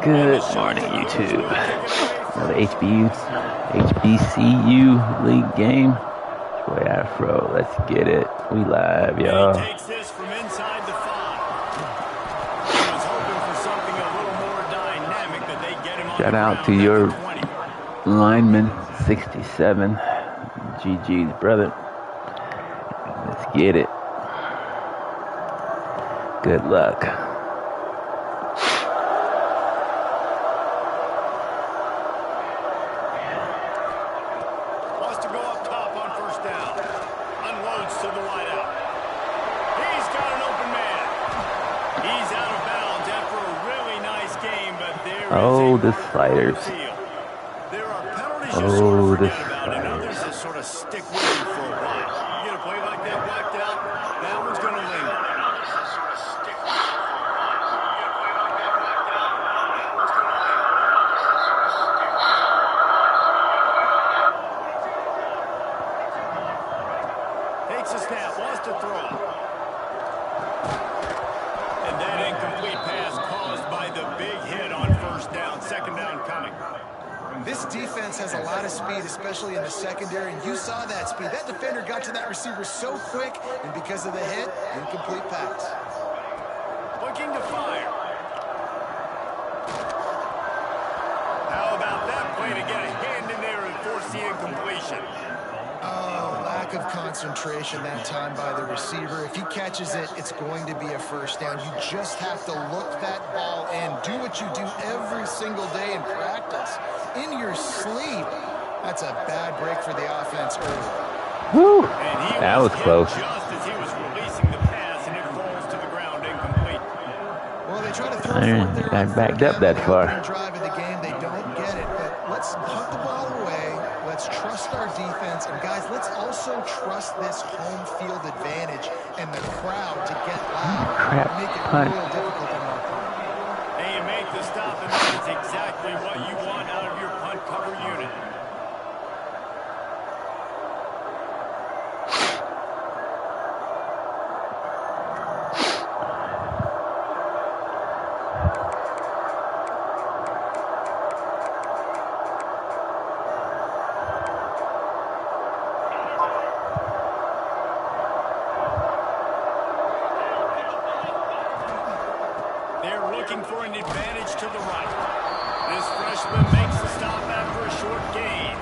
Good morning, YouTube. Another HBCU league game. Boy, Afro, let's get it. We live, y'all. Takes this from inside the 5. He was hoping for something a little more dynamic that they get him on. Shout out to your lineman, 67, GG's brother. Let's get it. Good luck. Wants to go up top on first down. Unloads to the wideout. He's got an open man. He's out of bounds after a really nice game, but there is the sliders. There are penalties you sort of forget about, and others that sort of stick with you for a while. You get a play like that wiped out, that one's going to linger. Takes a snap, wants to throw. And that incomplete pass caused by the big hit on first down. Second down coming. This defense has a lot of speed, especially in the secondary, and you saw that speed. That defender got to that receiver so quick, and because of the hit, incomplete pass. Looking to fire. How about that play to get a hand in there and force the incompletion? Oh, lack of concentration that time by the receiver. If he catches it, it's going to be a first down. You just have to look that ball in. Do what you do every single day in practice. In your sleep. That's a bad break for the offense early. Woo! That was close. Just as he was releasing the pass, and it falls to the ground incomplete. Well, they try to throw it there. I backed up that far. Drive of the game, they don't get it. But let's punt the ball away. Let's trust our defense. And guys, let's also trust this home field advantage and the crowd to get loud. Make it real difficult on our part. Hey, you make the stop, and that is exactly what you want out of your punt cover unit. They're looking for an advantage to the right. This freshman makes the stop after a short gain.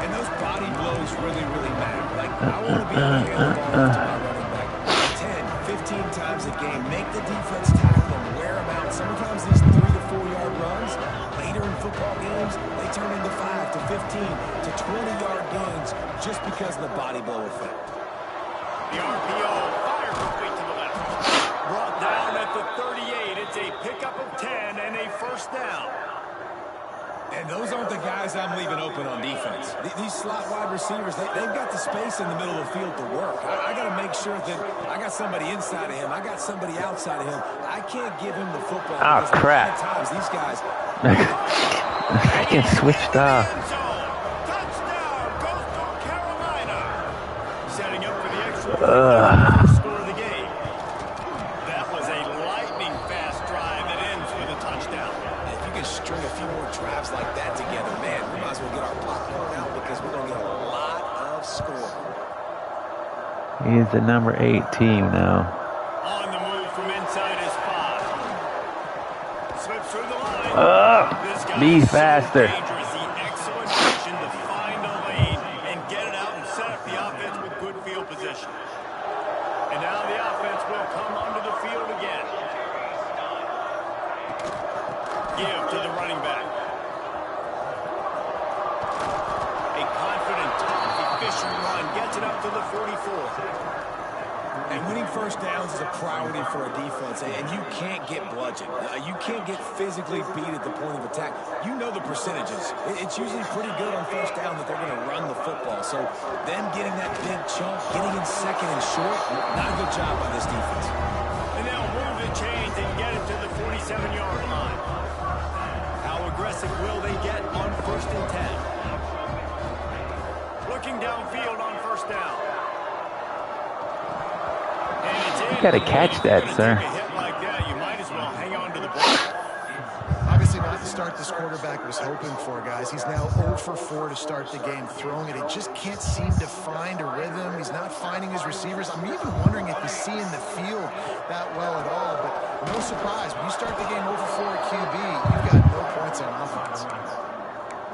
And those body blows really matter. Like, I want to be able to hand the ball to my running back 10, 15 times a game. Make the defense tackle them, wear them out. Sometimes these 3 to 4 yard runs, later in football games, they turn into 5 to 15 to 20-yard gains just because of the body blow effect. The RPO fire complete to the left. Brought down at the 38. It's a pickup of 10 and a first down. And those aren't the guys I'm leaving open on defense. These slot wide receivers, they've got the space in the middle of the field to work. I got to make sure that I got somebody inside of him. I got somebody outside of him. I can't give him the football. Oh, crap. Times these guys. I can switch off. Touchdown, Coastal Carolina. Setting up for the extra score of the game. That was a lightning-fast drive that ends with a touchdown. If you can string a few more drives like that together, man, we might as well get our popcorn out because we're going to get a lot of score. He's the number 8 team now. On the move from inside his 5. Slips through the line. Be faster. Dangerous. The excellent vision to find a lane and get it out and set up the offense with good field position. And now the offense will come onto the field again. Give to the running back. A confident, tough, efficient run gets it up to the 44. And winning first downs is a priority for a defense, and you can't get bludgeoned. You can't get physically beat at the point of attack. You know the percentages. It's usually pretty good on first down that they're going to run the football. So them getting that big chunk, getting in second and short, not a good job by this defense. And they'll move the chains and get it to the 47-yard line. How aggressive will they get on first and 10? Looking downfield on first down. You gotta catch that, sir. A hit like that, you might as well hang on to the ball. Obviously start this quarterback was hoping for, guys. He's now 0 for 4 to start the game throwing it. He just can't seem to find a rhythm. He's not finding his receivers. I'm even wondering if he's seeing the field that well at all, but no surprise. When you start the game 0 for 4 at QB, you've got no points on offense.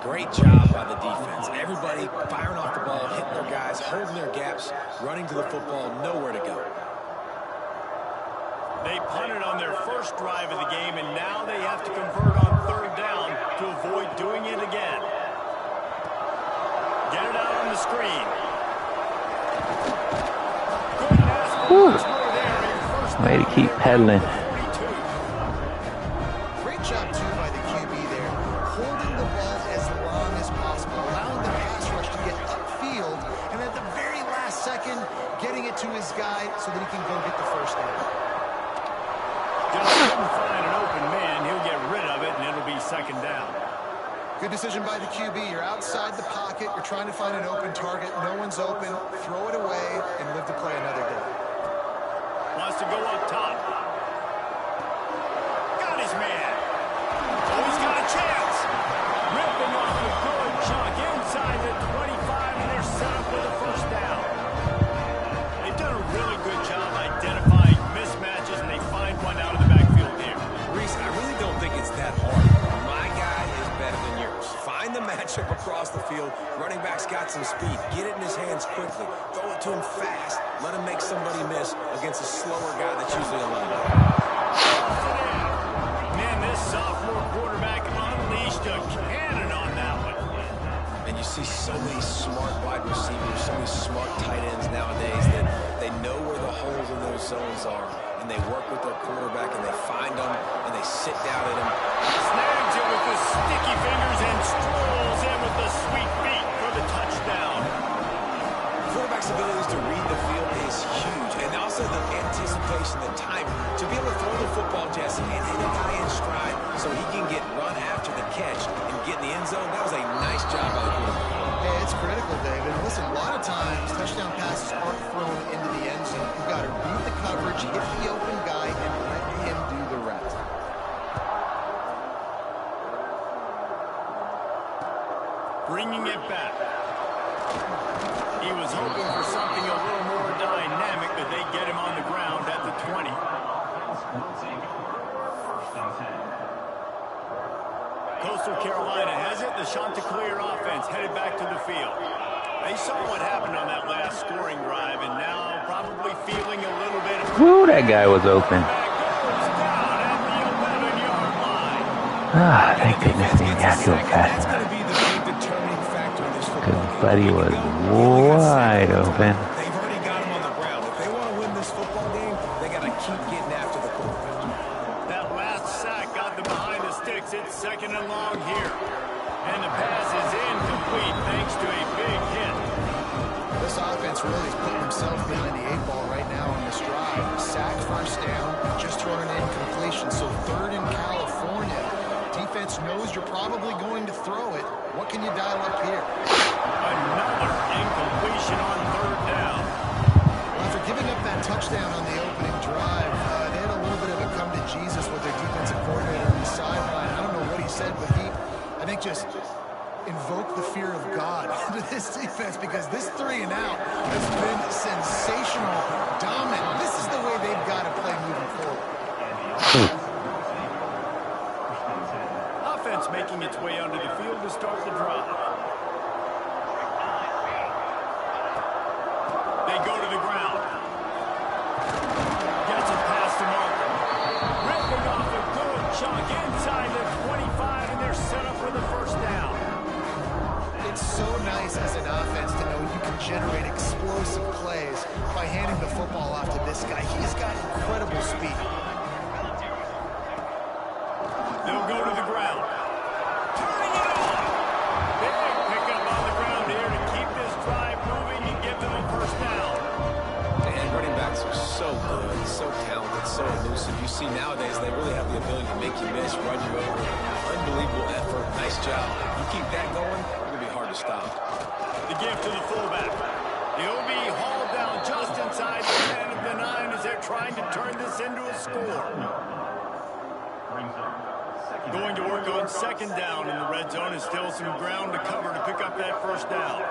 Great job by the defense. Everybody firing off the ball, hitting their guys, holding their gaps, running to the football, nowhere to go. They punted on their first drive of the game, and now they have to convert on third down to avoid doing it again. Get it out on the screen. Way to keep pedaling. Great job, too, by the QB there. Holding the ball as long as possible, allowing the pass rush to get upfield, and at the very last second, getting it to his guy so that he can go get the first down. Just couldn't find an open man. He'll get rid of it, and it'll be second down. Good decision by the QB. You're outside the pocket. You're trying to find an open target. No one's open. Throw it away and live to play another day. Wants to go up top. Got his man. Oh, he's got a chance. Ripping off a good chunk inside the 25, and they're set up with a first down. They've done a really good job identifying mismatches, and they find one out of the backfield here. Reese, I really don't think it's that hard. My guy is better than yours. Find the matchup across the field. Running back's got some speed. Get it in his hands quickly. Throw it to him fast. Let him make somebody miss against a slower guy that's usually a linebacker. Man, this sophomore quarterback unleashed a cannon on that one. And you see so many smart wide receivers, so many smart tight ends nowadays that they know where the holes in those zones are, and they work with their quarterback, and they find them, and they sit down at him. Snags it with the sticky fingers and strolls in with the sweet feet for the touchdown. Quarterback's abilities to read the field is huge, and also the anticipation, the timing, to be able to throw the football, Jesse, and hit a guy in stride so he can get run after the catch and get in the end zone. That was a nice job by the quarterback. Hey, it's critical, David. Listen, a lot of times touchdown passes aren't thrown into the end zone. You've got to read the coverage, hit the open guy, and let him do the rest. Bringing it back. He was hoping for something a little more dynamic, but they get him on the ground at the 20. Coastal Carolina has it. The Chanticleer offense headed back to the field. They saw what happened on that last scoring drive, and now probably feeling a little bit of... Woo, that guy was open. Ah, thank goodness they got to him fast enough. Because Buddy was wide open. They've already got him on the ground. If they want to win this football game, they got to keep getting after the quarterback. That last sack got them behind the sticks. It's second and long here. And the pass is incomplete thanks to a big hit. This offense really is putting themselves behind the 8-ball right now on this drive. Sack, first down, just thrown an incompletion. So third in California. Defense knows you're probably going to throw it. What can you dial up here? Another incompletion on third down. Well, after giving up that touchdown on the opening drive, they had a little bit of a come to Jesus with their defensive coordinator on the sideline. I don't know what he said, but he, I think, just invoked the fear of God into this defense, because this 3 and out has been sensational, dominant. This is the way they've got to play moving forward. Offense making its way onto the field to start the drive. They go to the ground. Gets it past the marker. Ripping off a good chunk inside the 25, and they're set up for the first down. It's so nice as an offense to know you can generate explosive plays by handing the football off to this guy. He's got incredible speed. They'll go to the ground. Turning it on. Big pickup on the ground here to keep this drive moving and give them a first down. And running backs are so good, so talented, so elusive. You see nowadays they really have the ability to make you miss, run you over. Unbelievable effort. Nice job. You keep that going, it's going to be hard to stop. The give to the fullback. He'll be hauled down just inside the 10 of the 9 as they're trying to turn this into a score. Going to work on second down in the red zone, and still some ground to cover to pick up that first down.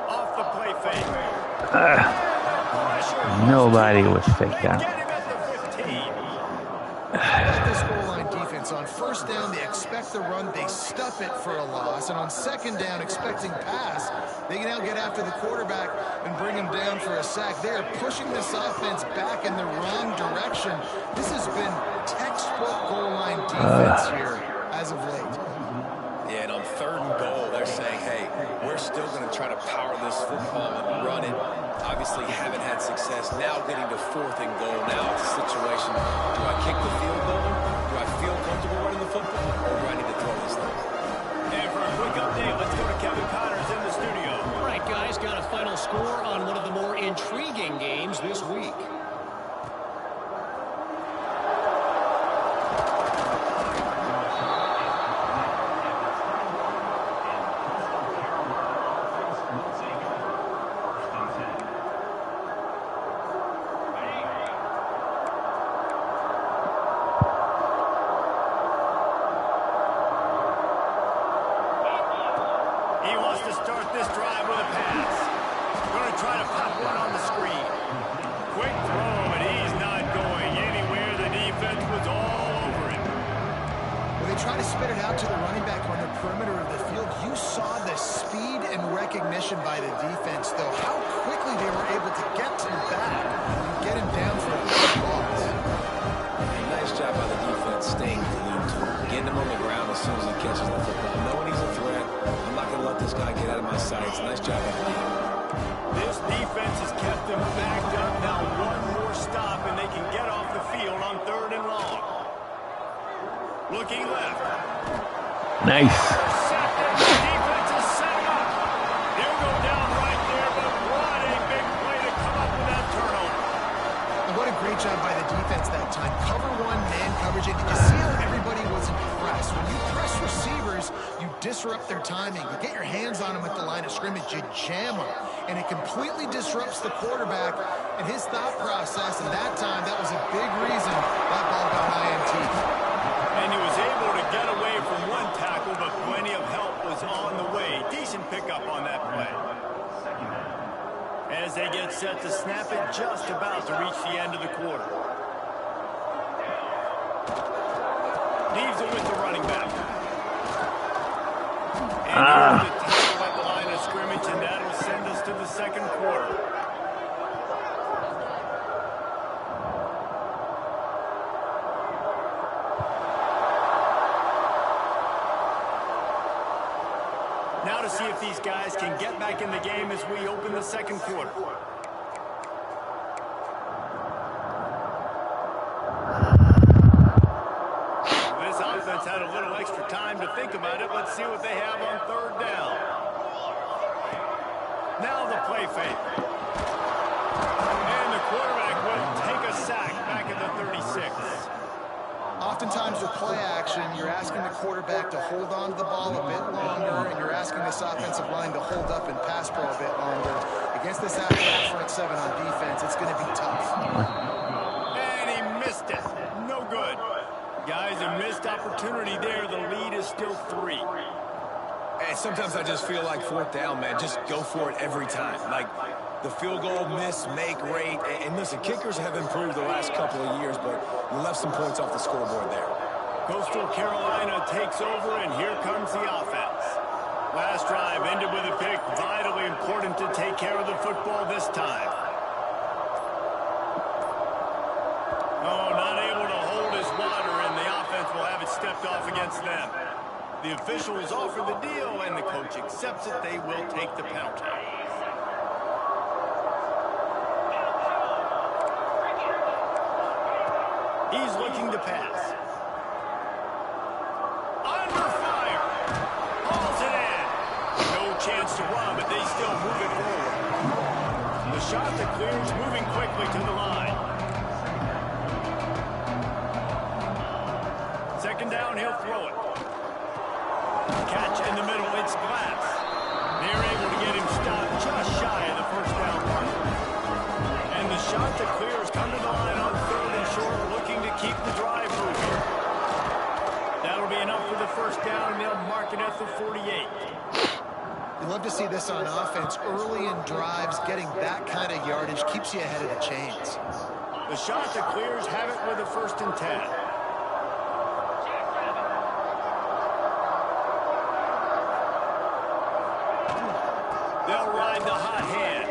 Off the play fake. Nobody was fake down. Get him at the 15. This goal line defense, on first down, they expect the run, they stuff it for a loss, and on second down, expecting pass, they can now get after the quarterback and bring him down for a sack. They are pushing this offense back in the wrong direction. This has been textbook goal line defense here as of late. Yeah, and on third and goal, they're saying, hey, we're still going to try to power this football and run it. Obviously haven't had success. Now getting to fourth and goal. Now it's a situation. Do I kick the field goal? Do I feel comfortable running the football? Or do I need to throw this thing? And for a quick update, let's go to Kevin Connors in the studio. All right, guys, got a final score on one of the more intriguing games this week. He wants to start this drive with a pass. Going to try to pop one on the screen. Quick throw, and he's not going anywhere. The defense was all over him. When they try to spit it out to the running back on the perimeter of the field, you saw the speed and recognition by the defense, though. How quickly they were able to get to the back and get him down for a big loss. Nice job by the defense staying glued to him, getting him on the ground as soon as he catches the football. Knowing he's a threat, I'm not going to let this guy get out of my sights. Nice job by the defense. This defense has kept them backed up. Now one more stop, and they can get off the field on third and long. Looking left. Nice. Second, the defense is set up. They'll go down right there, but what a big play to come up with that turnover. And what a great job by the defense that time. Cover one, man coverage. And did you see how everybody was impressed? When you press receivers, you disrupt their timing. You get your hands on them at the line of scrimmage. You jam them. And it completely disrupts the quarterback and his thought process. And that time, that was a big reason that ball got INT. And he was able to get away from one tackle, but plenty of help was on the way. Decent pickup on that play. As they get set to snap it, just about to reach the end of the quarter. Leaves it with the running back. And here's the tackle at the line of scrimmage, and that'll send us to the second quarter. Now to see if these guys can get back in the game as we open the second quarter. This offense had a little extra time to think about it. Let's see what they have on third down. Now the play fake. And the quarterback will take a sack back at the 36. Oftentimes with play action, you're asking the quarterback to hold on to the ball a bit longer, and you're asking this offensive line to hold up and pass pro a bit longer. Against this athletic front seven on defense, it's going to be tough. And he missed it. No good. Guys, a missed opportunity there. The lead is still 3. And sometimes I just feel like fourth down, man, just go for it every time. Like the field goal miss, make rate. And listen, kickers have improved the last couple of years, but you left some points off the scoreboard there. Coastal Carolina takes over, and here comes the offense. Last drive ended with a pick. Vitally important to take care of the football this time. Oh, not able to hold his water, and the offense will have it stepped off against them. The officials offer the deal, and the coach accepts it. They will take the penalty. He's looking to pass. Under fire. Hauls it in. No chance to run, but they still move it forward. The shot that clears, moving quickly to the line. Second down, he'll throw it. Catch in the middle, it's Glass. They're able to get him stopped just shy of the first down mark. And the shot that clears come to the line on third and short, looking to keep the first down, and they'll mark it at the 48. You love to see this on offense. Early in drives, getting that kind of yardage keeps you ahead of the chains. The shot that clears have it with a 1st and 10. They'll ride the hot hand.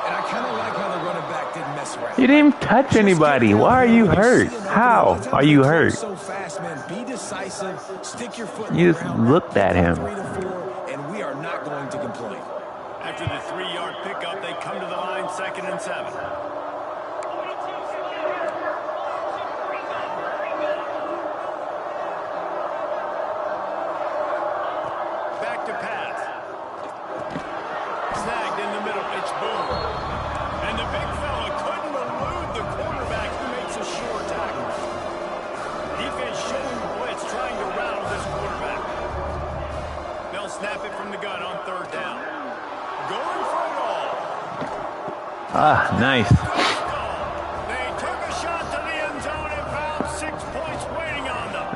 And I kind of like how the running back didn't mess around. You didn't even touch anybody. Why are you hurt? How are you hurt? So fast, man. Be decisive. Stick your foot in You the just ground. looked at him. 3 to 4, and we are not going to complain. After the 3-yard pickup, they come to the line, 2nd and 7. Back to pass. Snagged in the middle. It's Boone. And the big fella couldn't elude the quarterback who makes a sure tackle. Defense showing the blitz, trying to rattle this quarterback. They'll snap it from the gun on 3rd down. Going for it all. Ah, nice. They took a shot to the end zone and found 6 points waiting on them.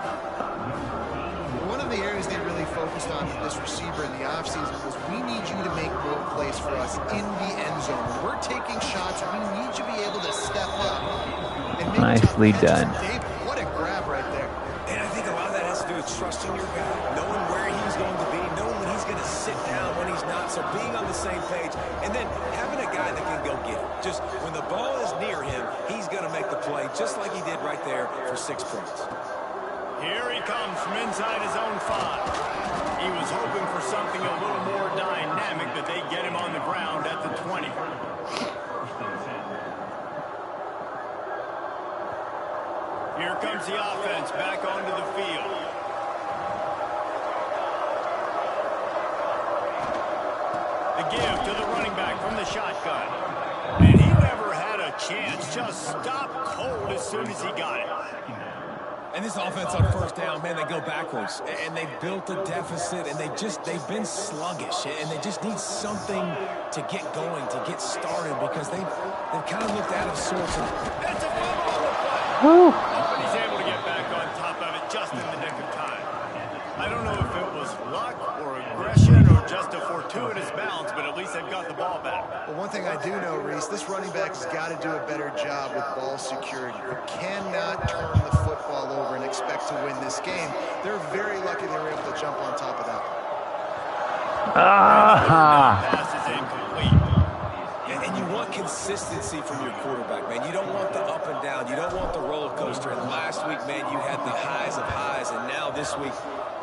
One of the areas they really focused on with this receiver in the offseason was we need you to make more plays for us in the end zone. When we're taking shots, we need you to be able to step up and make Nicely tough catches. done. David, what a grab right there. And I think a lot of that has to do with trusting your guy, knowing where he's going to be, knowing when he's going to sit down, when he's not, so being on the same page, and then having a guy that can go get it. Just when the ball is near him, he's going to make the play, just like he did right there for 6 points. Here he comes from inside his own 5. He was hoping for something a little more dynamic, but they get him on the ground at the 20. Here comes the offense back onto the field. The give to the running back from the shotgun. And he never had a chance. Just stopped cold as soon as he got it. And this offense on 1st down, man, they go backwards. And they built a deficit, and they've been sluggish. And they just need something to get going, to get started, because they've kind of looked out of sorts. That's a fumble on the play. Woo. But he's able to get back on top of it just in the nick of time. I don't know if it was luck or aggression or just a fortuitous bounce, but at least they've got the ball back. Well, one thing I do know, Reese, this running back has got to do a better job with ball security. You cannot turn the football over and expect to win this game. They're very lucky they were able to jump on top of that. Ah. Pass is incomplete. And you want consistency from your quarterback, man. You don't want the up and down. You don't want the roller coaster. And last week, man, you had the highs of highs, and now this week,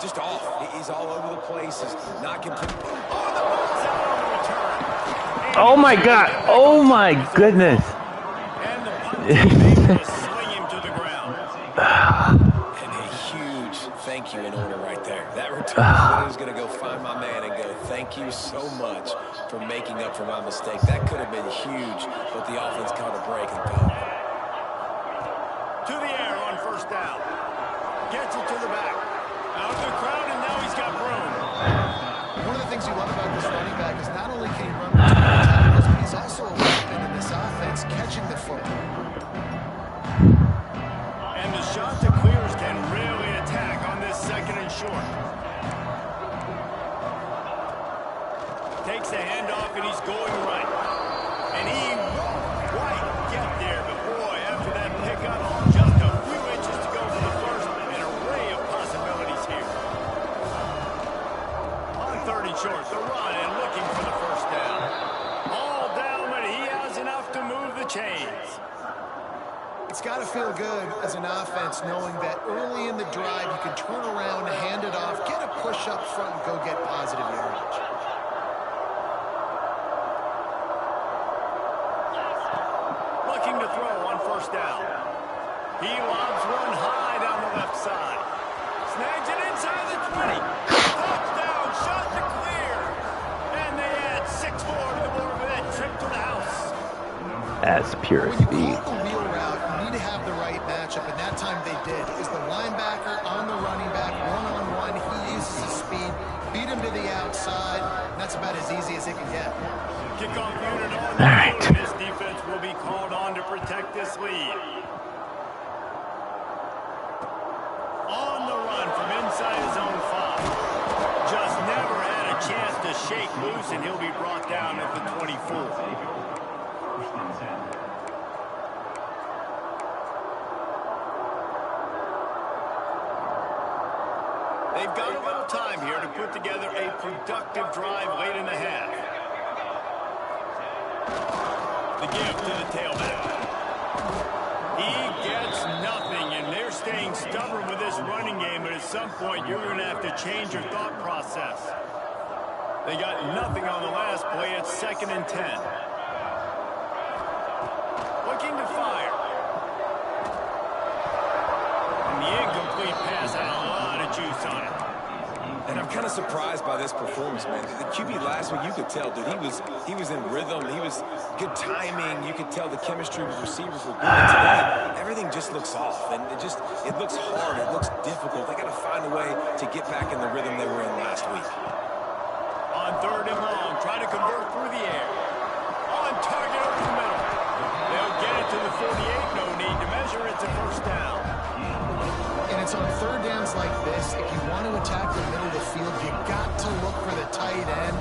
just off. He's all over the place. He's not complete. Oh, the ball's out on the return. Oh my God. Oh my goodness. And the punt team able to sling him to the ground. And a huge thank you in order right there. That return is going to go find my man and go, thank you so much for making up for my mistake. That could have been huge, but the offense caught a break and go. To the air on 1st down. Gets it to the back. Out of the crowd, and now he's got room. One of the things you love about this running back is not only can he run between tackles, but he's also a weapon in this offense, catching the football. And the shot to clears can really attack on this 2nd and short. Takes the handoff, and he's going right. And he won't quite get there, but boy, after that pickup, just a few inches to go for the first. An array of possibilities here. On 30 short, the run and looking for the 1st down. All down, but he has enough to move the chains. It's got to feel good as an offense knowing that early in the drive you can turn around, hand it off, get a push up front, and go get positive yardage. Looking to throw on 1st down. He lobs one high down the left side. Snags it inside the 20. Touchdown, shot to clear. And they add 6 more to the board with that trip to the house. That's pure When you speed. call the wheel route, you need to have the right matchup, and that time they did. Is the linebacker on the running back, one-on-one. He uses his speed, beat him to the outside, and that's about as easy as it can get. Kickoff unit on the All right. field. This defense will be called on to protect this lead. loose, and he'll be brought down at the 24. They've got a little time here to put together a productive drive late in the half. The give to the tailback. He gets nothing, and they're staying stubborn with this running game, but at some point you're going to have to change your thought process. They got nothing on the last play. It's 2nd and 10. Looking to fire. And the incomplete pass had a lot of juice on it. And I'm kind of surprised by this performance, man. The QB last week, you could tell, dude, he was in rhythm. He was good timing. You could tell the chemistry with receivers were good. Today, everything just looks off, and it looks hard. It looks difficult. They got to find a way to get back in the rhythm they were in last week. On 3rd and long, try to convert through the air. On target over the middle. They'll get it to the 48. No need to measure. It's a first down. And it's on 3rd downs like this, if you want to attack the middle of the field, you got to look for the tight end.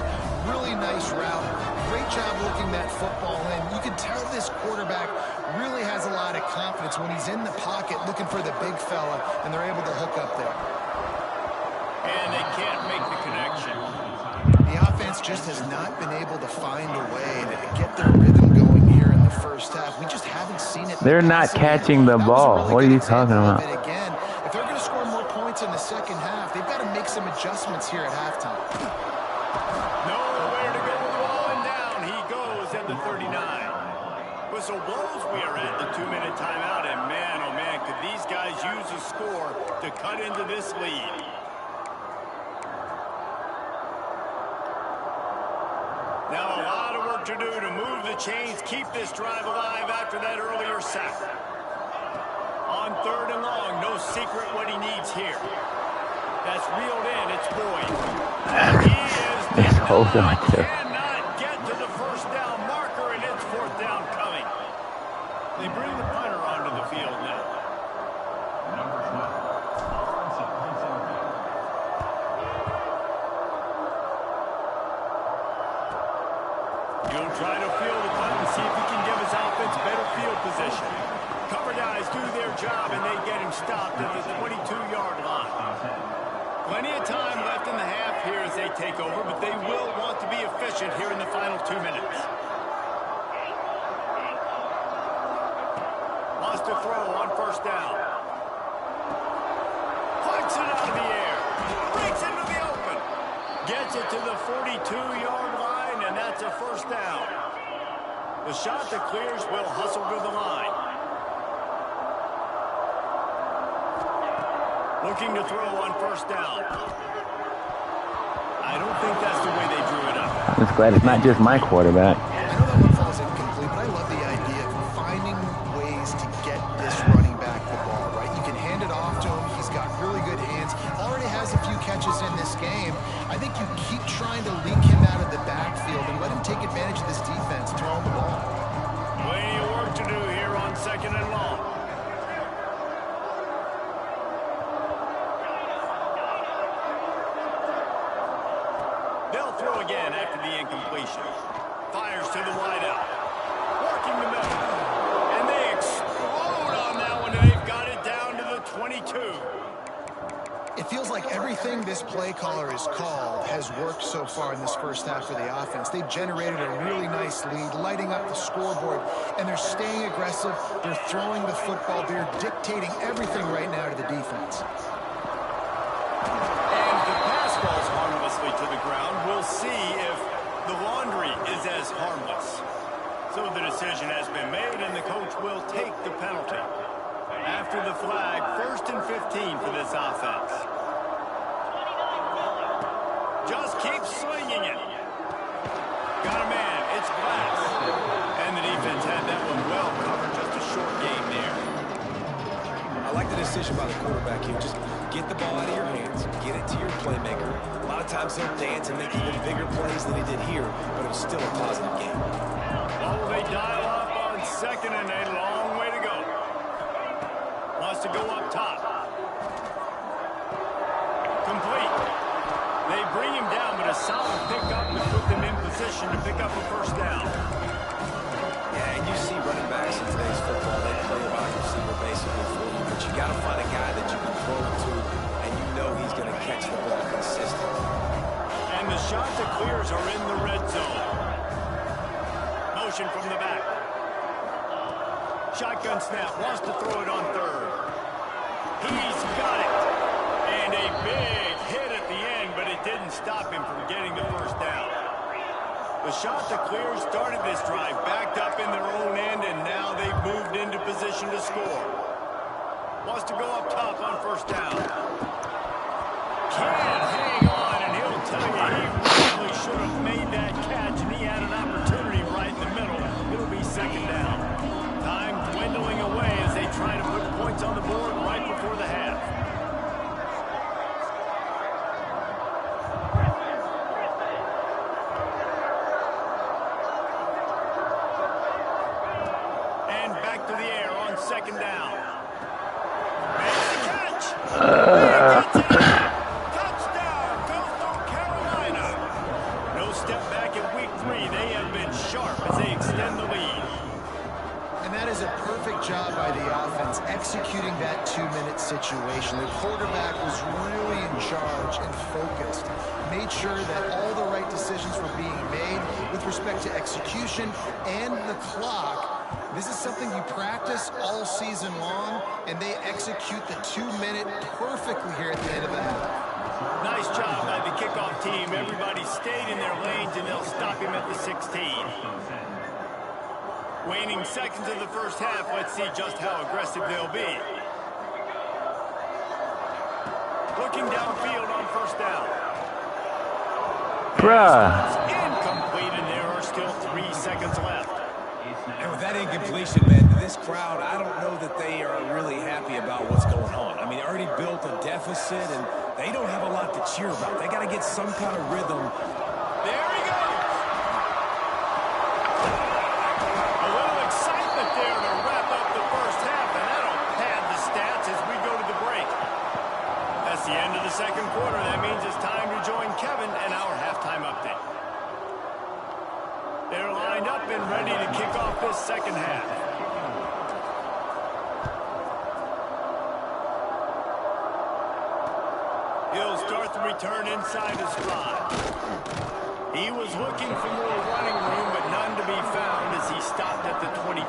Really nice route. Great job looking that football in. You can tell this quarterback really has a lot of confidence when he's in the pocket looking for the big fella, and they're able to hook up there. And they can't make the connection. The offense just has not been able to find a way to get their rhythm going here in the first half. We just haven't seen it. They're not catching the ball. What are you talking about? Again, if they're going to score more points in the second half, they've got to make some adjustments here at halftime. Nowhere to go with the ball and down. He goes at the 39. Whistle blows. We are at the 2-minute timeout. And man, oh man, could these guys use a score to cut into this lead. Now a lot of work to do to move the chains, keep this drive alive after that earlier sack. On 3rd and long, no secret what he needs here. That's reeled in, it's Boyd. He is Hold on to. cannot get to the first down marker, and it's 4th down coming. They bring the punter onto the field now. He'll try to field the punt and see if he can give his offense better field position. Cover guys do their job, and they get him stopped at the 22-yard line. Plenty of time left in the half here as they take over, but they will want to be efficient here in the final 2 minutes. Lost a throw on 1st down. Punts it out of the air. Breaks into the open. Gets it to the 42-yard line, and that's a 1st down. The shot that clears will hustle to the line. Looking to throw on 1st down. I don't think that's the way they drew it up. I'm just glad it's not just my quarterback. I know that one falls incomplete, but I love the idea of finding ways to get this running back the ball, right? You can hand it off to him. He's got really good hands. Already has a few catches in this game. I think you keep trying to leak him out of the backfield and let him take advantage of this defense, throw him the ball. Plenty of work to do here on 2nd and long. They'll throw again after the incompletion. Fires to the wideout. Working the middle. And they explode on that one, and they've got it down to the 22. It feels like everything this play caller has called has worked so far in this first half of the offense. They've generated a really nice lead, lighting up the scoreboard, and they're staying aggressive. They're throwing the football. They're dictating everything right now to the defense. And the pass falls harmlessly to the ground. We'll see if the laundry is as harmless. So the decision has been made, and the coach will take the penalty. After the flag, 1st and 15 for this offense. Just keep swinging it. Got a man. It's Glass. And the defense had that one well covered. Just a short game there. I like the decision by the quarterback here. Just get the ball out of your hands. Get it to your playmaker. A lot of times he'll dance and make even bigger plays than he did here, but it was still a positive game. Oh, they dial up on 2nd and a long way to go. Wants to go up top. Complete. They bring him down, but a solid pickup to put them in position to pick up a first down. Yeah, and you see running backs in today's football, they play a wide receiver basically for you, but you got to find a guy that you can throw to, and you know he's going to catch the ball consistently. And the shot to clears are in the red zone. Motion from the back. Shotgun snap, wants to throw it on third. He's got it. And a big hit at the end, but it didn't stop him from getting the first down. The shot to clear started this drive, backed up in their own end, and now they've moved into position to score. Wants to go up top on first down. Can't hang on, and he'll tell you he really should have made that catch, and he had an opportunity right in the middle. It'll be second down. Time dwindling away as they try to put points on the board right before the half. And back to the air on second down. Makes the catch. Touchdown, Coastal Carolina. No step back in week 3. They have been sharp as they extend the lead. And that is a perfect job by the offense, executing that 2-minute situation. The quarterback was really in charge and focused. Made sure that all the right decisions were being made with respect to execution and the clock. This is something you practice all season long, and they execute the 2-minute perfectly here at the end of the half. Nice job by the kickoff team. Everybody stayed in their lanes, and they'll stop him at the 16. Waning seconds of the first half. Let's see just how aggressive they'll be. Looking downfield on first down. Bruh. Incomplete, and there are still 3 seconds left. And with that incompletion, man, this crowd, I don't know that they are really happy about what's going on. I mean, already built a deficit, and they don't have a lot to cheer about. They got to get some kind of rhythm. There he goes. A little excitement there to wrap up the first half, and that'll pad the stats as we go to the break. That's the end of the second quarter. That means it's time to join Kevin and our halftime update. They're lined up and ready to kick off this second half. He'll start the return inside his 5. He was looking for more running room, but none to be found as he stopped at the 23.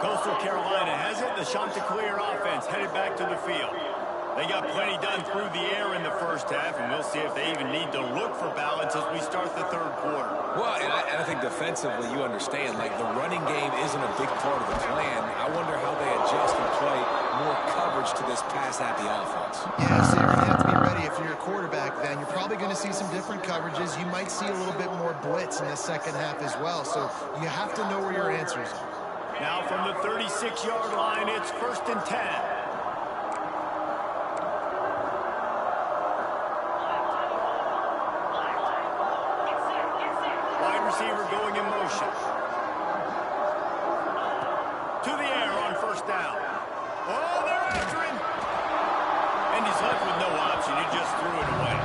Coastal Carolina has it. The Chanticleer offense headed back to the field. They got plenty done through the air in the first half, and we'll see if they even need to look for balance as we start the third quarter. Well, and I think defensively, you understand, like the running game isn't a big part of the plan. I wonder how they adjust and play more coverage to this pass-happy offense. Yeah, so you're going to have to be ready if you're a quarterback then. You're probably going to see some different coverages. You might see a little bit more blitz in the second half as well, so you have to know where your answers are. Now from the 36-yard line, it's 1st and 10. Receiver going in motion. To the air on first down. Oh, they're after him. And he's left with no option. He just threw it away.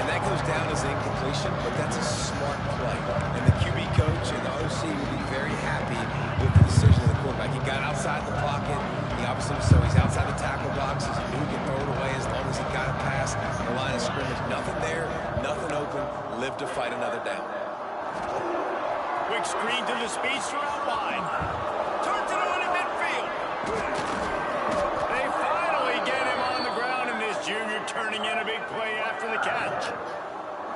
And that goes down as an incompletion, but that's a smart play. And the QB coach and the OC will be very happy with the decision of the quarterback. He got outside the pocket. He obviously, so he's outside the tackle boxes. He knew he could throw it away as long as he got it past the line of scrimmage. Nothing there, nothing open. Live to fight another down. Quick screen to the speedster out wide. Turns it on in midfield. They finally get him on the ground, and this junior turning in a big play after the catch.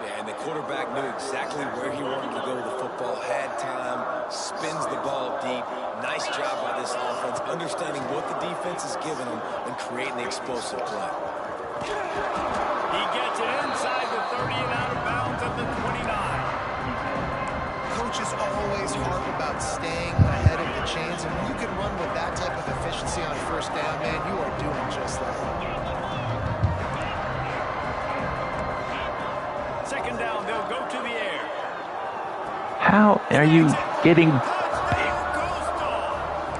Yeah, and the quarterback knew exactly where he wanted to go with the football, had time, spins the ball deep. Nice job by this offense, understanding what the defense is giving them and creating the explosive play. He gets it inside the 30 and out of bounds at the 29. Coaches always harp about staying ahead of the chains, and when you can run with that type of efficiency on first down, man, you are doing just that. Second down, they'll go to the air. How are you getting... Touchdown, Coastal!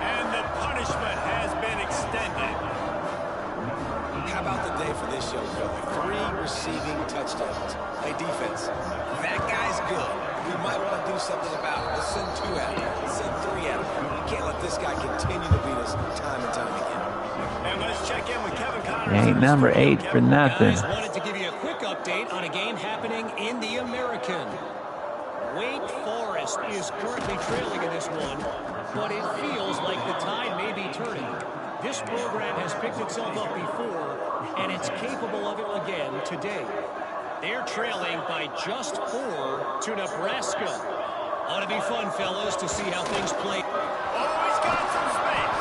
defense. That guy's good. We might want to do something about it. Let's send 2 at him. Let's send 3 at him. We can't let this guy continue to beat us time and time again. And let's check in with Kevin Connors. He ain't number 8 for nothing. Guys, wanted to give you a quick update on a game happening in the American. Wake Forest is currently trailing in this one, but it feels like the tide may be turning. This program has picked itself up before, and it's capable of it again today. They're trailing by just 4 to Nebraska. Ought to be fun, fellas, to see how things play. Always got some space.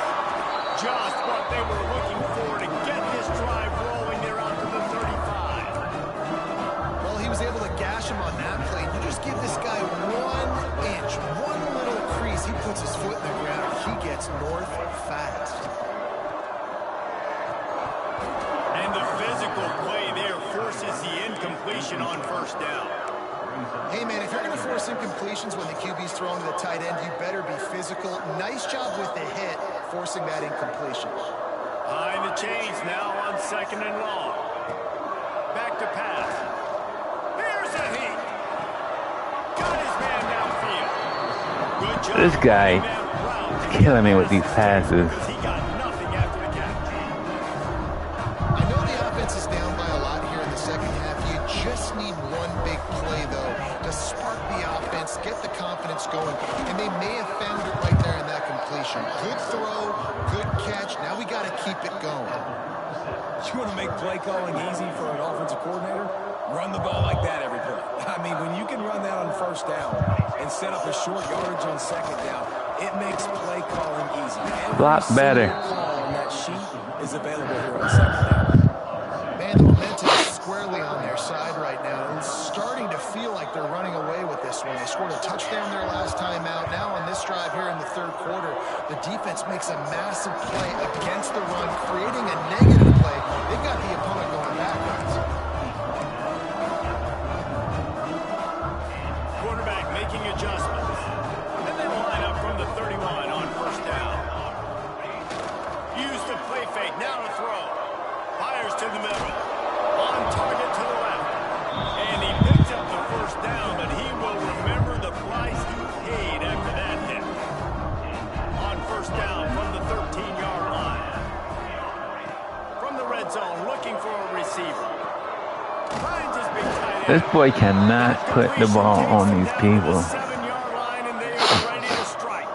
Just what they were looking for to get this drive rolling there out to the 35. Well, he was able to gash him on that play. You just give this guy 1 inch, one little crease. He puts his foot in the ground. He gets north fast. And the physical play there forces the incompletion on first down. Hey, man, if you're going to force incompletions when the QB's throwing to the tight end, you better be physical. Nice job with the hit, forcing that incompletion. Behind the chains now on 2nd and long. Back to pass. Here's a heat. Got his man downfield. Good job. This guy is killing me with these passes. He got nothing after the catch. I know the offense is down by a lot here in the second half. You just need one big play, though, to spark the offense, get the confidence going, and they may have found it right there in that completion. Good throw, good catch. Now we got to keep it going. You want to make play calling easy for an offensive coordinator? Run the ball like that every play. I mean, when you can run that on first down and set up a short yardage on second down, it makes play calling easy. Lot better. Every single call on that sheet is available here on second down. Man, the momentum is squarely on their side right now. It's starting to feel like they're running away with this one. They scored a touchdown their last time out. Now on this drive here in the third quarter, the defense makes a massive play against the run, creating a negative play. They've got the opponent going backwards. Quarterback making adjustments. And then line up from the 31 on first down. Use the play fake. Now to throw. Fires to the middle. On target to the left. And he picks up the first down, but he will remember the price he paid after that hit. On first down from the 13-yard line. From the red zone, looking for a receiver. Finds his big tight end. This boy cannot put the ball on these people. 7-yard line, and they are ready to strike.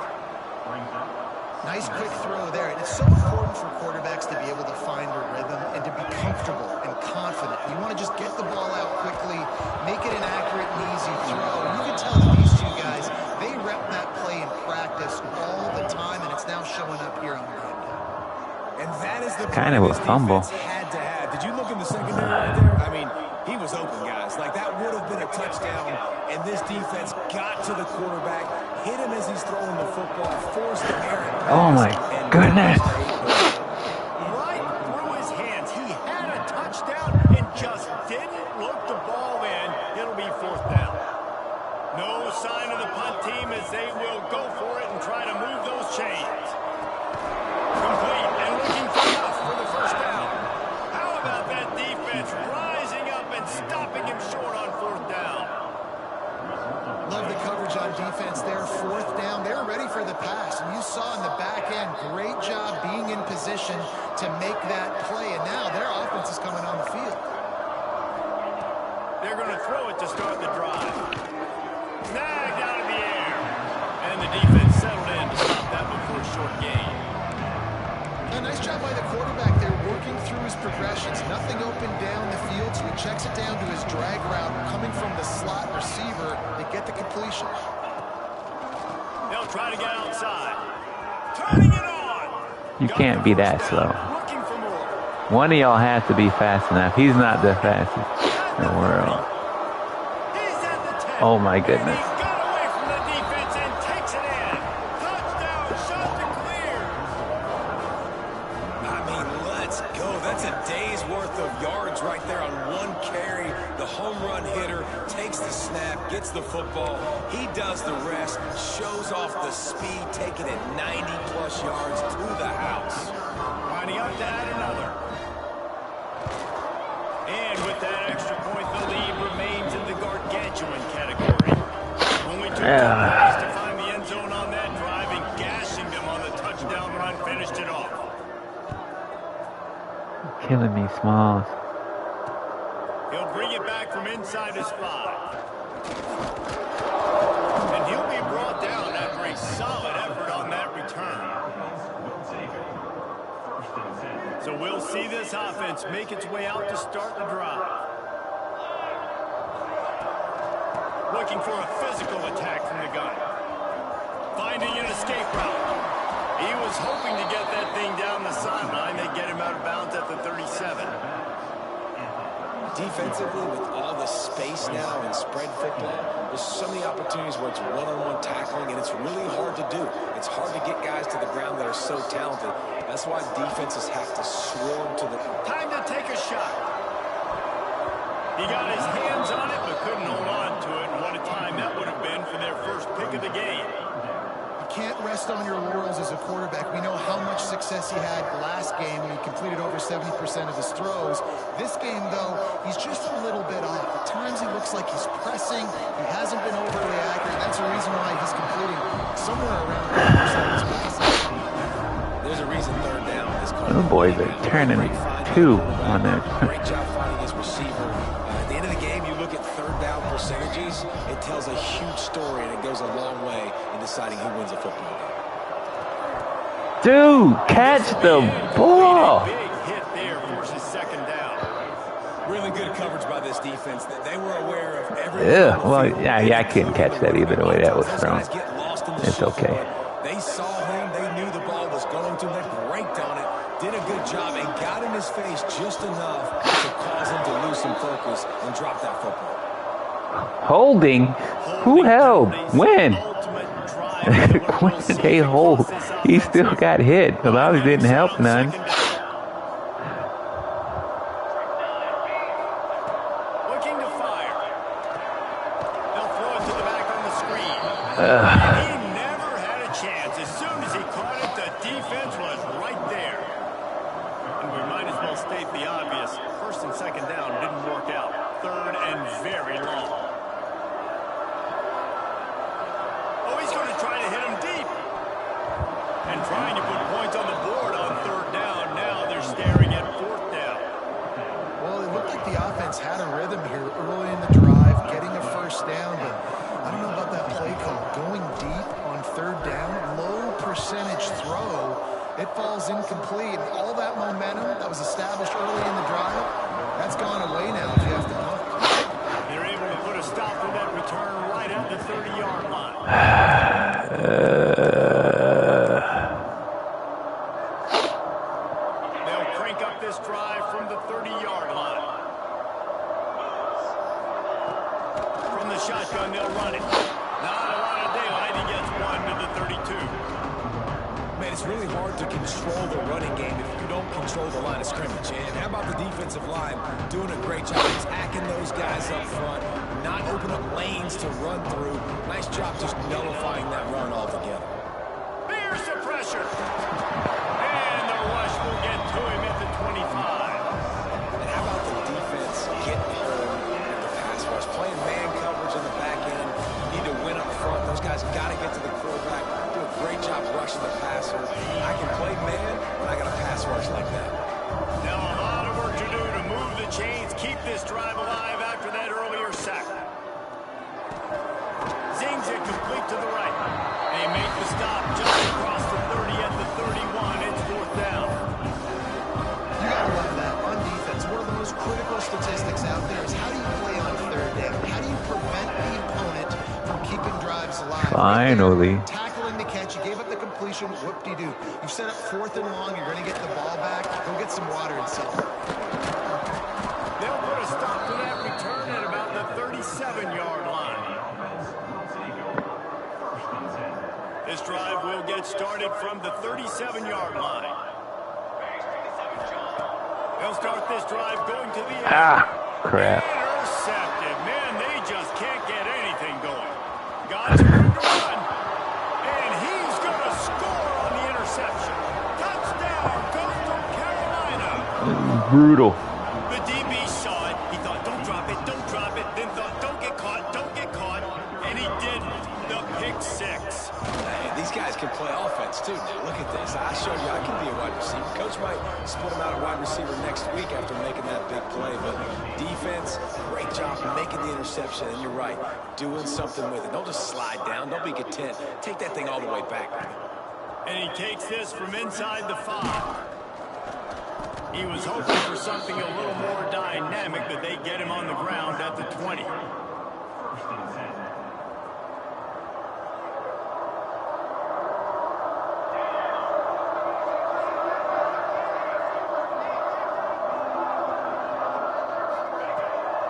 Nice quick throw there. And it's so important for quarterbacks to be able to find a rhythm and to be comfortable and confident. You want to just get the ball out quickly, make it an accurate and easy throw. You can tell that these two guys, they rep that play in practice all the time, and it's now showing up here on the game day. And that is the Kind of a fumble. had to have. Did you look in the secondary right there? I mean, he was open, guys. Like, that would have been a touchdown, and this defense got to the quarterback, hit him as he's throwing the football, forced the errant pass. Oh my goodness. Right through his hands. He had a touchdown and just didn't look the ball in. It'll be fourth down. No sign of the punt team as they will go for it and try to move those chains. Complete and looking for enough for the first down. How about that defense rising up and stopping him short on fourth down? Love the coverage on defense there. Fourth down. They're ready for the pass. And you saw in the back end, great job being in position to make that play. And now their offense is coming on the field. They're going to throw it to start the drive. Snagged out of the air. And the defense settled in to stop that before a short gain. A nice job by the quarterback there, working through his progressions. Nothing open down the field, so he checks it down to his drag route, coming from the slot receiver to get the completion. They'll try to get outside. Turning it on. You can't be that slow. Looking for more. One of y'all has to be fast enough. He's not the fastest in the world. He's at the 10. Oh my goodness. He got away from the defense and takes it in. Touchdown, shot to clear. I mean, let's go. That's a day's worth of yards right there on one carry. The home run hitter takes the snap, gets the football. He does the rest, shows off the speed, taking it 90-plus yards to the house. Lining up to add another. And with that extra point, the lead remains in the Gargantuan gargantuan category. Only took 2 plays to find the end zone on that drive, and gashing them on the touchdown run finished it off. Killing me, Smalls. He'll bring it back from inside his 5. And he'll be brought down after a solid effort on that return. So we'll see this offense make its way out to start the drive. Looking for a physical attack from the gun. Finding an escape route. He was hoping to get that thing down the sideline. They get him out of bounds at the 37. Defensively, with all the space now in spread football, there's so many opportunities where it's one-on-one tackling, and it's really hard to do. It's hard to get guys to the ground that are so talented. That's why defenses have to swarm to the... Time to take a shot. He got his hands on it, but couldn't hold on to it. And what a time that would have been for their first pick of the game. Can't rest on your laurels as a quarterback. We know how much success he had last game when he completed over 70% of his throws. This game, though, he's just a little bit off. At times he looks like he's pressing. He hasn't been overly accurate. That's the reason why he's completing somewhere around 30% of his passes. There's a reason third down is called. Those boys are turning 2 on that. Great job finding his receiver. At the end of the game, you look at third down percentages. It tells a huge story, and it goes a long way in deciding who wins a football game. Dude, catch the ball. Big hit there forces second down. Really good coverage by this defense. They were aware of everything. Yeah, well, yeah, I couldn't catch that either the way that was thrown. It's okay. They saw him. They knew the ball was going to. They braked on it, did a good job, and got in his face just enough to cause him to lose some focus and drop that football. Holding? Who held? When? When did they hold? He still got hit. The Lobbies didn't help none. Looking to fire. They'll throw it to the back on the screen. He never had a chance. As soon as he caught it, the defense was right there. And we might as well state the obvious. First and second down didn't work out. Third and very long. Oh, he's going to try to hit him deep. And trying to put points on the board on third down. Now they're staring at fourth down. Well, it looked like the offense had a rhythm here early in the drive, getting a first down, but I don't know about that play call. Going deep on third down, low percentage throw, it falls incomplete. And all that momentum that was established early in the drive, that's gone away now if you have to punt. They're able to put a stop to that return right at the 30-yard line. They'll crank up this drive from the 30-yard line. From the shotgun, they'll run it. Not a lot of daylight. He gets one to the 32. Man, it's really hard to control the running game if you don't control the line of scrimmage. And how about the defensive line doing a great job attacking those guys up front, not open up lanes to run through. Nice job just nullifying that run altogether. There's the pressure. And the rush will get to him at the 25. And how about the defense getting home at the pass rush, playing man coverage in the back end. You need to win up front. Those guys got to get to the quarterback. Do a great job rushing the passer. I can play man, but I got a pass rush like that. Now a lot of work to do to move the chains, keep this drive alive after that earlier sack. Zings it complete to the right. They make the stop just across the 30 at the 31. It's fourth down. You got to love that on defense. One of the most critical statistics out there is how do you play on third down? How do you prevent the opponent from keeping drives alive? Finally. Right there, tackling the catch. You gave up the completion. Whoop-de-doo. You've set up fourth and long. You're going to get the ball back. Go get some water and sit. They'll put a stop to that return at about the 37-yard line. This drive will get started from the 37-yard line. They'll start this drive going to the end. Crap. Intercepted. Man, they just can't get anything going. Got to run. And he's going to score on the interception. Touchdown, Coastal Carolina. Brutal. The DB saw it. He thought, don't drop it, then thought, don't get caught, don't 6. Man, these guys can play offense, too. Now, look at this. I showed you I can be a wide receiver. Coach might split him out at wide receiver next week after making that big play. But defense, great job making the interception. And you're right, doing something with it. Don't just slide down. Don't be content. Take that thing all the way back. And he takes this from inside the 5. He was hoping for something a little more dynamic, but they get him on the ground at the 20.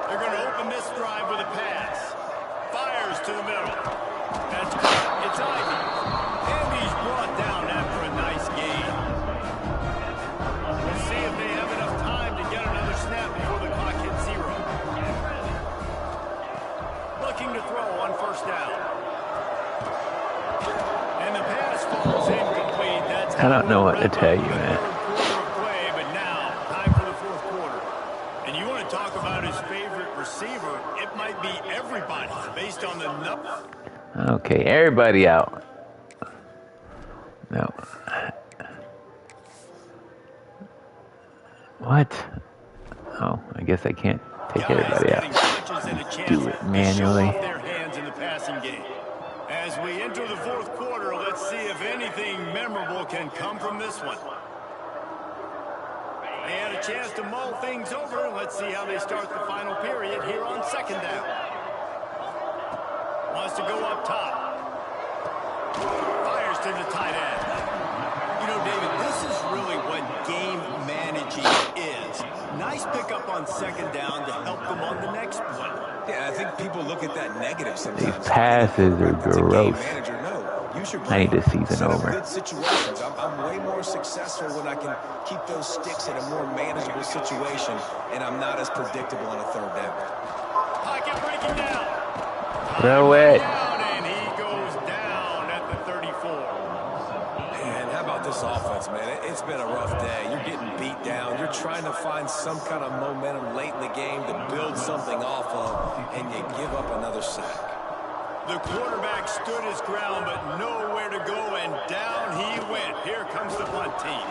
They're going to open this drive with a pass. Fires to the middle. That's good. It's Ivy. And he's brought down after a nice gain. We'll see if they have enough time to get another snap before the clock hits 0. Looking to throw on first down. And the pass falls incomplete. That's I don't know what to tell you, man. But now, time for the 4th quarter. And you want to talk about his favorite receiver, it might be everybody based on the number. Okay, everybody out. No. What? Oh, I guess I can't take everybody out. Do it manually. Their hands in the passing game. As we enter the 4th quarter, let's see if anything memorable can come from this one. They had a chance to mull things over. Let's see how they start the final period here on 2nd down. Wants to go up top. Fires to the tight end. You know, David, this is really what game managing is. Nice pickup on 2nd down to help them on the next one. Yeah, I think people look at that negative sometimes. These passes are gross. I need this season over. Good situations. I'm way more successful when I can keep those sticks in a more manageable situation, and I'm not as predictable on a 3rd down. Pocket breaking down. Throw it. And he goes down at the 34. Man, how about this offense, man? It's been a rough day. You're getting beat down. You're trying to find some kind of momentum late in the game to build something off of, and you give up another sack. The quarterback stood his ground, but nowhere to go, and down he went. Here comes the punt team.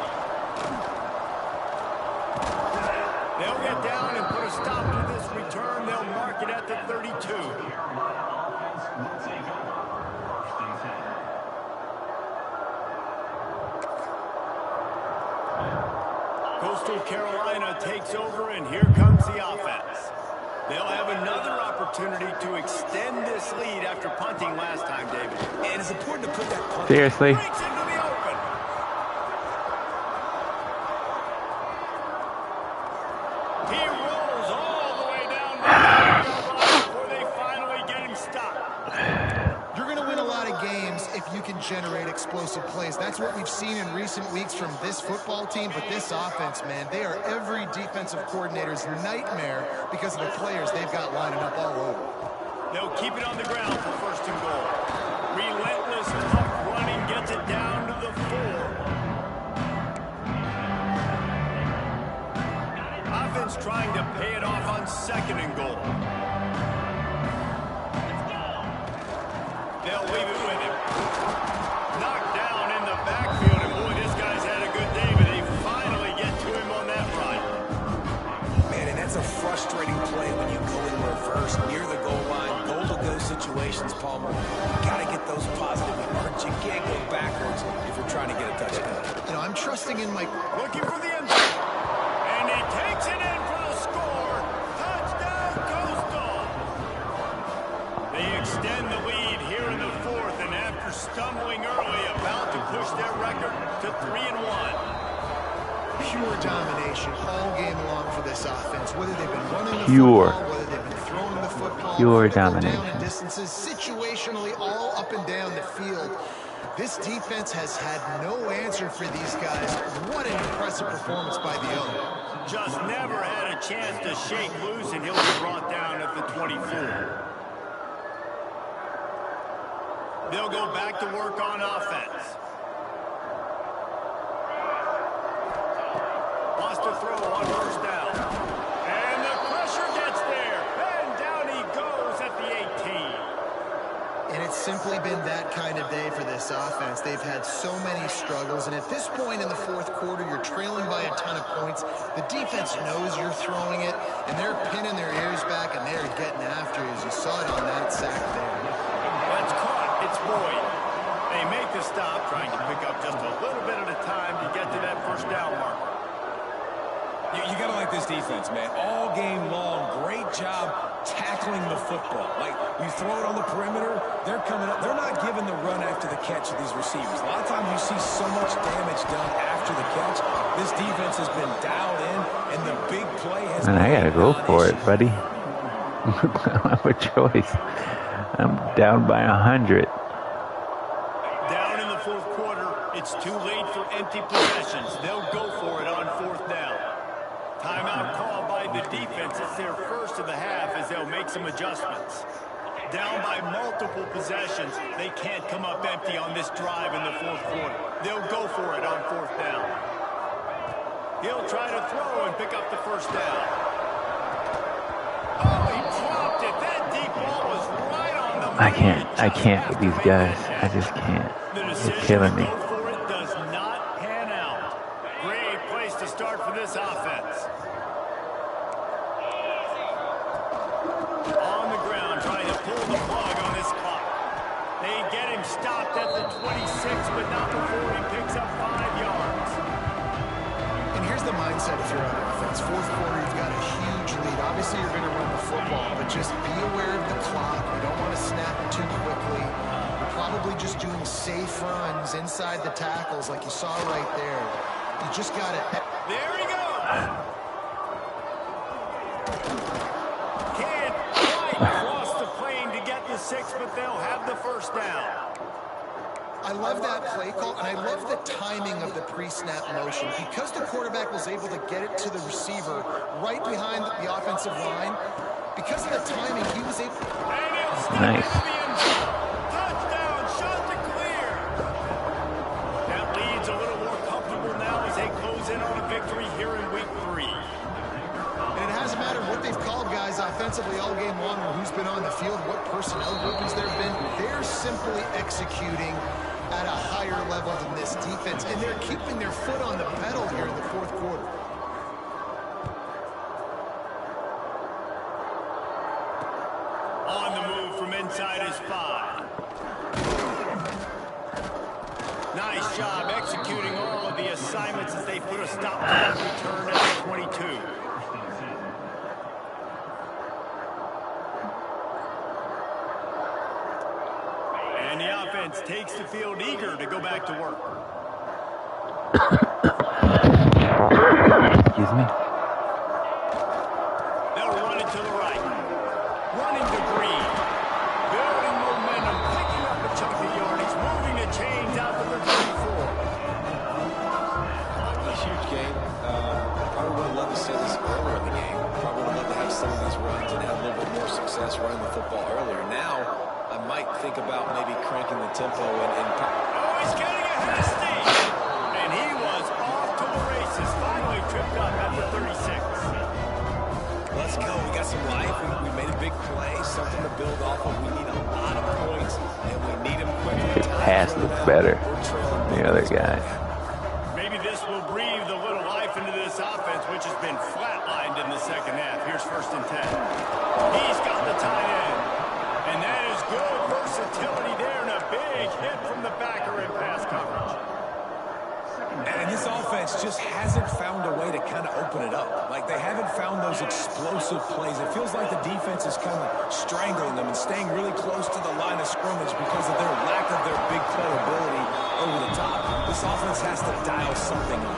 They'll get down and put a stop to this return. They'll mark it at the 32. Coastal Carolina takes over, and here comes the offense. They'll have another opportunity to extend this lead after punting last time, David. And it's important to put that punt. Seriously? Breaks into the open. He rolls all the way down the before they finally get him stopped. You're going to win a lot of games if you can generate explosive plays. That's what we've seen in recent weeks from this football team, but this offense, man, they are every defensive coordinator's nightmare because of the players they've got lining up all over. They'll keep it on the ground for 1st and goal. Relentless puck running gets it down to the 4. Offense trying to pay it off on 2nd and goal. They'll leave it with him. Knocked down in the backfield, and boy, this guy's had a good day, but they finally get to him on that run. Man, and that's a frustrating play when you go in reverse near the goal line. Goal-to-go situations, Palmer. You got to get those positive yards. You can't go backwards if you're trying to get a touchdown. You know, I'm trusting in my... Looking for the end zone. And he takes it in for the score. Touchdown, Coastal. They extend the lead here in the 4th, and after stumbling early, about to push their record to 3-1. Pure domination all game long for this offense. Whether they've been running the Pure. football, whether they've been throwing the football, Pure critical domination. down and distances, situationally all up and down the field. This defense has had no answer for these guys. What an impressive performance by the owner. Just never had a chance to shake loose, and he'll be brought down at the 24. They'll go back to work on offense. Wants to throw on 1st down. And the pressure gets there. And down he goes at the 18. And And it's simply been that kind of day for this offense. They've had so many struggles, and at this point in the fourth quarter, you're trailing by a ton of points. The defense knows you're throwing it, and they're pinning their ears back, and they're getting after you, as you saw it on that sack there. That's caught. It's Boyd. They make the stop, trying to pick up just a little bit at a time to get to that first down marker. You got to like this defense, man. All game long, great job tackling the football. Like, you throw it on the perimeter, they're coming up. They're not giving the run after the catch of these receivers. A lot of times you see so much damage done after the catch. This defense has been dialed in, and the big play has been. And I got to go for it, buddy. I don't have a choice. I'm down by 100. Down in the fourth quarter, it's too late for empty possessions. They'll go for it on fourth down. Timeout called by the defense. It's their first of the half as they'll make some adjustments. Down by multiple possessions, they can't come up empty on this drive in the fourth quarter. They'll go for it on fourth down. He'll try to throw and pick up the first down. Oh, he dropped it. That deep ball was right on the money. I can't with these guys. I just can't. They're killing me. For it does not pan out. Great place to start for this offense. On the ground, trying to pull the plug on this clock. They get him stopped at the 26, but not before he picks up 5 yards. And here's the mindset if you're on offense. Fourth quarter, you've got a huge lead. Obviously, you're going to run the football, but just be aware of the clock. You don't want to snap it too quickly. You're probably just doing safe runs inside the tackles like you saw right there. You just got to... There he goes. Can't quite cross the plane to get the 6, but they'll have the first down. I love that play call, and I love the timing of the pre-snap motion. Because the quarterback was able to get it to the receiver right behind the offensive line, because of the timing, he was able... And he'll step Nice. into the end zone. Touchdown, shot to clear. That lead's a little more comfortable now as they close in on a victory here in week 3. And it hasn't mattered what they've called guys offensively all game long or who's been on the field, what personnel groupings there have been. They're simply executing at a higher level than this defense, and they're keeping their foot on the pedal here in the fourth quarter. On the move from inside his 5. Nice job executing all of the assignments as they put a stop to that return at the 22. And the offense takes the field eager to go back to work. Excuse me. They'll run it to the right. Running to Green. Building momentum, picking up a chunk of yardage, moving the chains out to the 34. A huge game. Probably would have loved to see this earlier in the game. Probably would have loved to have some of these runs and have a little bit more success running the football earlier. Now, I might think about maybe cranking the tempo and Oh, he's getting a hasty. And he was off to the races. Finally tripped up at the 36. let's go. We got some life. We made a big play, something to build off of. We need a lot of points, and we need them quickly. The pass looks better than the other guy. Maybe this will breathe a little life into this offense, which has been flatlined in the second half. Here's 1st and 10. He's got the tight end. And that is good versatility there, and a big hit from the backer in pass coverage. And this offense just hasn't found a way to kind of open it up. Like, they haven't found those explosive plays. It feels like the defense is kind of strangling them and staying really close to the line of scrimmage because of their lack of their big play ability over the top. This offense has to dial something up.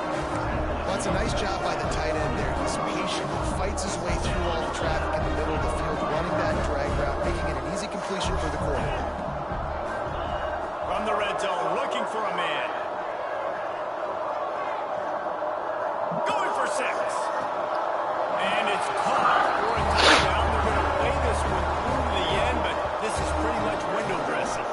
Well, it's a nice job by the tight end there. He's patient. He fights his way through all the traffic in the middle of the field, running that drag route, making it an easy completion for the quarterback. From the red zone, looking for a man. Going for 6. And it's caught for a touchdown. They're going to play this one through the end, but this is pretty much window dressing.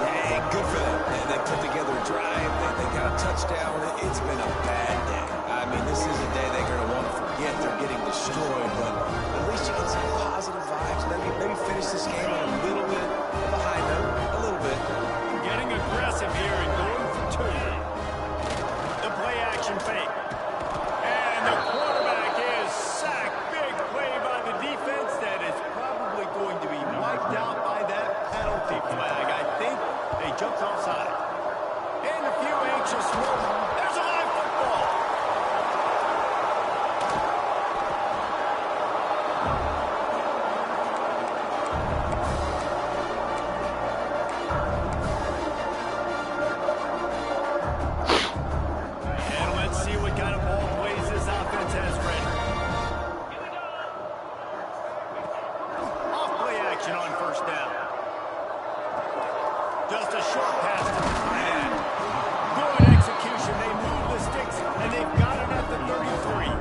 Yeah, good for them. They put together a drive. They got a touchdown. It's been a bad day. I mean, this is a day they're going to want to forget. They're getting destroyed, but at least you get some positive vibes. Maybe finish this game on a little bit jumped offside. And a few anxious moments. There's a live football. And let's see what kind of ball plays this offense has ready. Off play action on first down. Just a short pass to the man. Good execution. They move the sticks, and they've got it at the 33.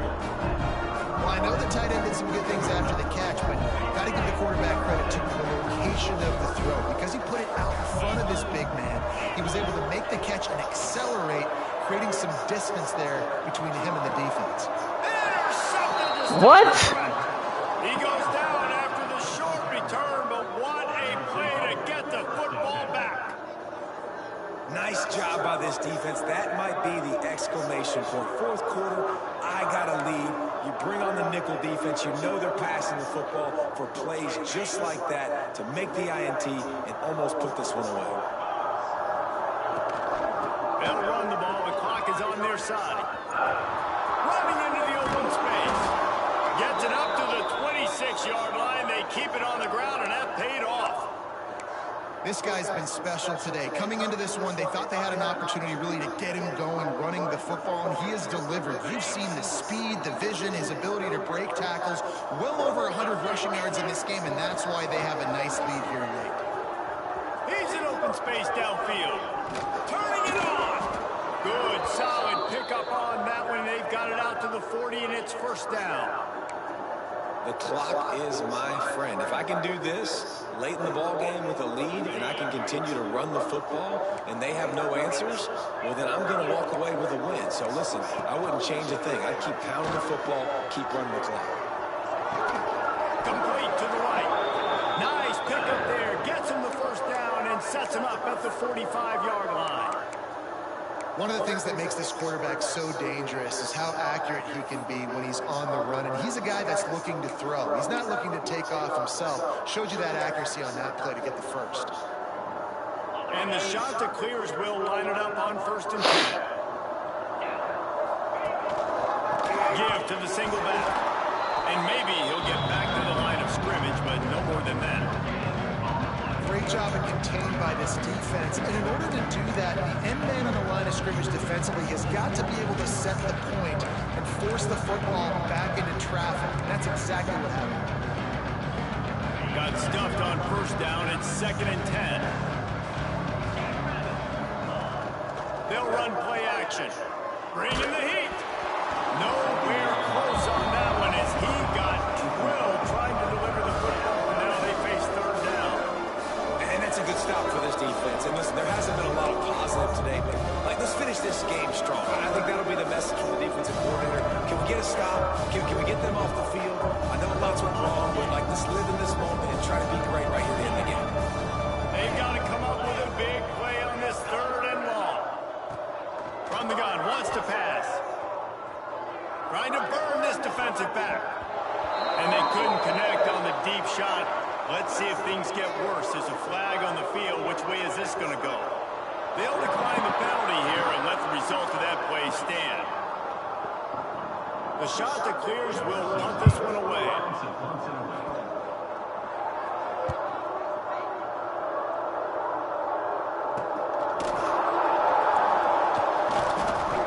Well, I know the tight end did some good things after the catch, but got to give the quarterback credit to the location of the throw. Because he put it out in front of his big man, he was able to make the catch and accelerate, creating some distance there between him and the defense. There's something to stop What? the threat. He goes down after the short return, but what a play to get the football back. Nice job by this defense. That might be the exclamation point. Fourth quarter, I got a lead. You bring on the nickel defense. You know they're passing the football for plays just like that to make the INT and almost put this one away. They'll run the ball. The clock is on their side. Running into the open space. Gets it up to the 26-yard line. They keep it on the ground, and that paid off. This guy's been special today. Coming into this one, they thought they had an opportunity really to get him going, running the football, and he has delivered. You've seen the speed, the vision, his ability to break tackles. Well over 100 rushing yards in this game, and that's why they have a nice lead here late. He's in open space downfield. Turning it on. Good, solid pickup on that one. They've got it out to the 40, and it's first down. The clock is my friend. If I can do this late in the ball game with a lead and I can continue to run the football and they have no answers, well, then I'm going to walk away with a win. So listen, I wouldn't change a thing. I'd keep pounding the football, keep running the clock. Complete to the right. Nice pickup there. Gets him the first down and sets him up at the 45-yard line. One of the things that makes this quarterback so dangerous is how accurate he can be when he's on the run. And he's a guy that's looking to throw. He's not looking to take off himself. Showed you that accuracy on that play to get the first. And the shot to clears will line it up on first and 10. Give to the single back. And maybe he'll get back to the line of scrimmage, but no more than that. Great job and contained by this defense. And in order to do that, the end man on the line of scrimmage defensively has got to be able to set the point and force the football back into traffic. And that's exactly what happened. Got stuffed on first down. It's 2nd and 10. They'll run play action. Bring in the heat. Nowhere close on that one as he got drilled trying to deliver the football. And now they face third down. And that's a good stop for this defense. And listen, there hasn't been a lot of positive today, but let's finish this game strong. I think that'll be the message from the defensive coordinator. Can we get a stop? Can we get them off the field? I know lots went wrong, but let's live in this moment and try to be great right here to end the game. They've got to come up with a big play on this 3rd and long. From the gun, wants to pass. Trying to burn this defensive back. And they couldn't connect on the deep shot. Let's see if things get worse. There's a flag on the field. Which way is this going to go? They'll decline the penalty here and let the result of that play stand. The shot that clears will punt this one away.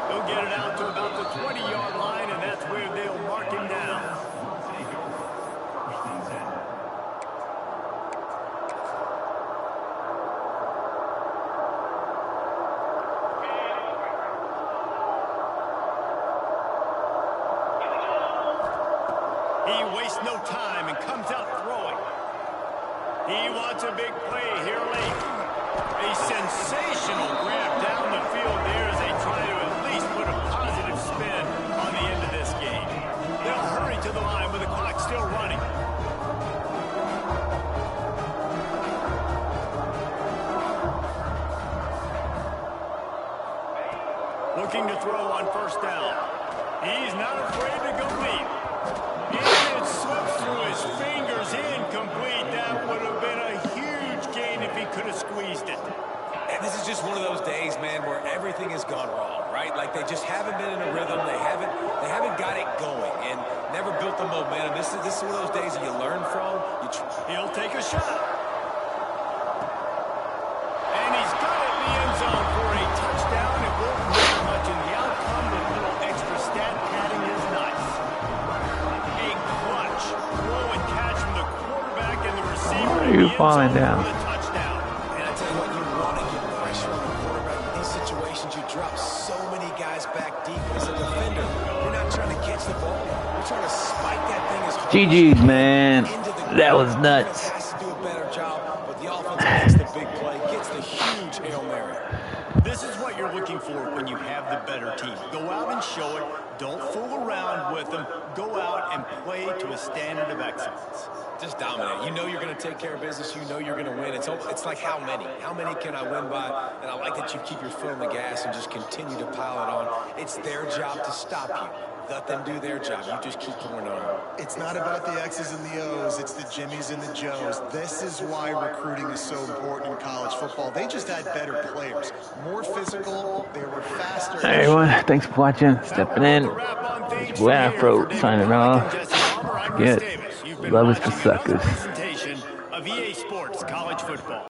They'll get it out to about the 20-yard line, and that's where they'll mark him down. He wastes no time and comes out throwing. He wants a big play here late. A sensational grab down the field there as they try to at least put a positive spin on the end of this game. They'll hurry to the line with the clock still running. Looking to throw on first down. He's not afraid to go deep. And it slips through his fingers, incomplete. That would have been a huge gain if he could have squeezed it. This is just one of those days, man, where everything has gone wrong, right? Like they just haven't been in a rhythm. They haven't got it going and never built the momentum. This is one of those days that you learn from. He'll take a shot. And he's got it in the end zone for a touchdown. It won't matter much in the outcome, but a little extra stat padding is nice. A clutch throw and catch from the quarterback and the receiver. Why are you falling down? Drop so many guys back deep as a defender. You're not trying to catch the ball. You're trying to spike that thing as hard GG's, man. That was nuts. has to do a better job, but the offense makes the big play, gets the huge Hail Mary. This is what you're looking for when you have the better team. Go out and show it. Don't fool around with them. Go out and play to a standard of excellence. Just dominate. You know you're going to take care of business. You know you're going to win. It's like how many? How many can I win by? And I like that you keep your foot on the gas and just continue to pile it on. It's their job to stop you. Let them do their job. You just keep pouring it on. It's not about the X's and the O's. It's the Jimmies and the Joes. This is why recruiting is so important in college football. They just had better players. More physical. They were faster. Hey everyone, thanks for watching. Stepping in. It's Afro signing off. Forget. Love is for suckers.